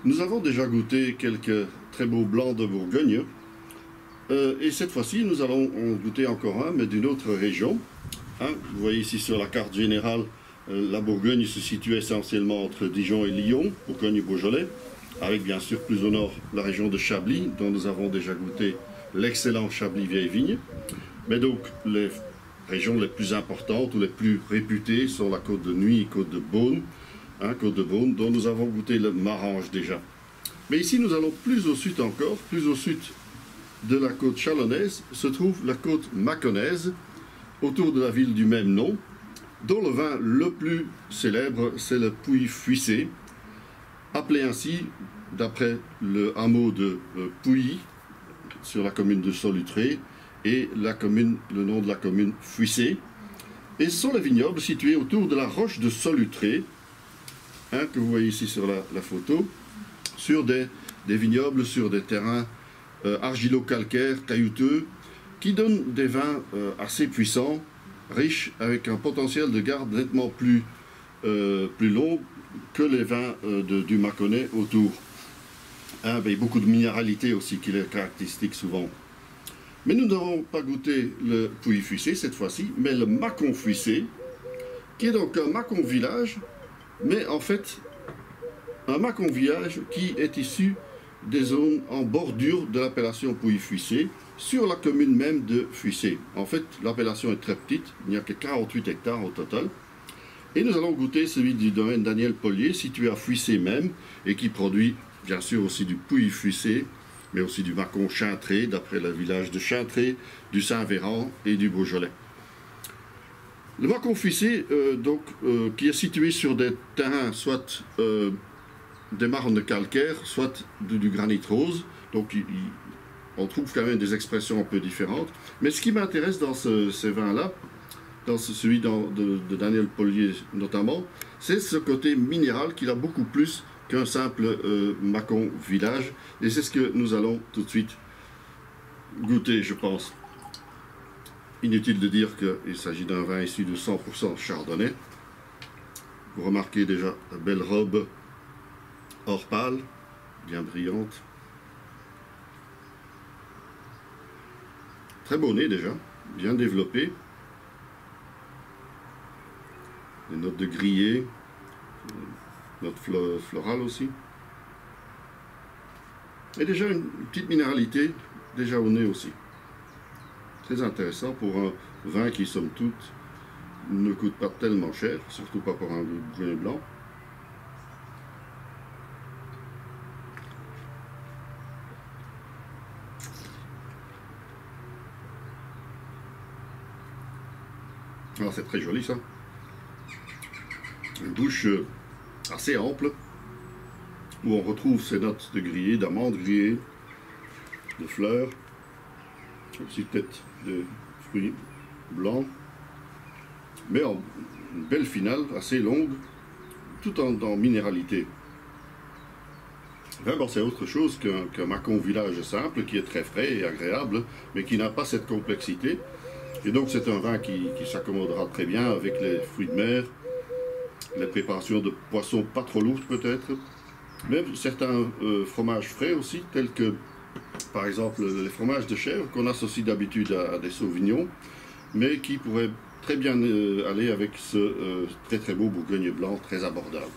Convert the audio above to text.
Nous avons déjà goûté quelques très beaux blancs de Bourgogne. Et cette fois-ci, nous allons en goûter encore un, mais d'une autre région. Vous voyez ici sur la carte générale, la Bourgogne se situe essentiellement entre Dijon et Lyon, Bourgogne et Beaujolais, avec bien sûr plus au nord la région de Chablis, dont nous avons déjà goûté l'excellent Chablis Vieille Vigne. Mais donc, les régions les plus importantes ou les plus réputées sont la Côte de Nuits et Côte de Beaune, Côte de Beaune, dont nous avons goûté le Marange déjà. Mais ici, nous allons plus au sud encore, plus au sud de la côte chalonnaise, se trouve la côte mâconnaise, autour de la ville du même nom, dont le vin le plus célèbre, c'est le Pouilly-Fuissé, appelé ainsi d'après le hameau de Pouilly, sur la commune de Solutré, et le nom de la commune Fuissé. Et ce sont les vignobles situés autour de la roche de Solutré, que vous voyez ici sur la photo, sur des vignobles, sur des terrains argilo-calcaires, caillouteux, qui donnent des vins assez puissants, riches, avec un potentiel de garde nettement plus long que les vins du Mâconnais autour. Beaucoup de minéralité aussi qui les caractéristique souvent. Mais nous n'avons pas goûté le Pouilly-Fuissé cette fois-ci, mais le Mâcon-Fuissé, qui est donc un Mâcon village, mais en fait un Mâcon village qui est issu des zones en bordure de l'appellation Pouilly-Fuissé, sur la commune même de Fuissé. En fait, l'appellation est très petite, il n'y a que 48 hectares au total. Et nous allons goûter celui du domaine Daniel Pollier, situé à Fuissé même, et qui produit bien sûr aussi du Pouilly-Fuissé, mais aussi du Mâcon Chintré, d'après le village de Chintré, du Saint-Véran et du Beaujolais. Le Mâcon Fuissé, qui est situé sur des terrains, soit des marnes calcaires, soit du granit rose, donc on trouve quand même des expressions un peu différentes. Mais ce qui m'intéresse dans ces vins-là, dans celui de Daniel Pollier notamment, c'est ce côté minéral qu'il a beaucoup plus qu'un simple Mâcon village. Et c'est ce que nous allons tout de suite goûter, je pense. Inutile de dire qu'il s'agit d'un vin issu de 100% chardonnay. Vous remarquez déjà la belle robe or pâle, bien brillante. Très beau nez déjà, bien développé. Des notes de grillé, notes florales aussi. Et déjà une petite minéralité, déjà au nez aussi. Très intéressant pour un vin qui, somme toute, ne coûte pas tellement cher, surtout pas pour un Bourgogne blanc. Alors c'est très joli ça. Une bouche assez ample, où on retrouve ces notes de grillé, d'amandes grillées, de fleurs, aussi peut-être de fruits blancs, mais en une belle finale assez longue, tout en minéralité. Vraiment, c'est autre chose qu'un Mâcon village simple, qui est très frais et agréable, mais qui n'a pas cette complexité. Et donc c'est un vin qui s'accommodera très bien avec les fruits de mer, les préparations de poissons pas trop lourdes peut-être, même certains fromages frais aussi, tels que par exemple les fromages de chèvre qu'on associe d'habitude à des sauvignons, mais qui pourraient très bien aller avec ce très beau Bourgogne blanc très abordable.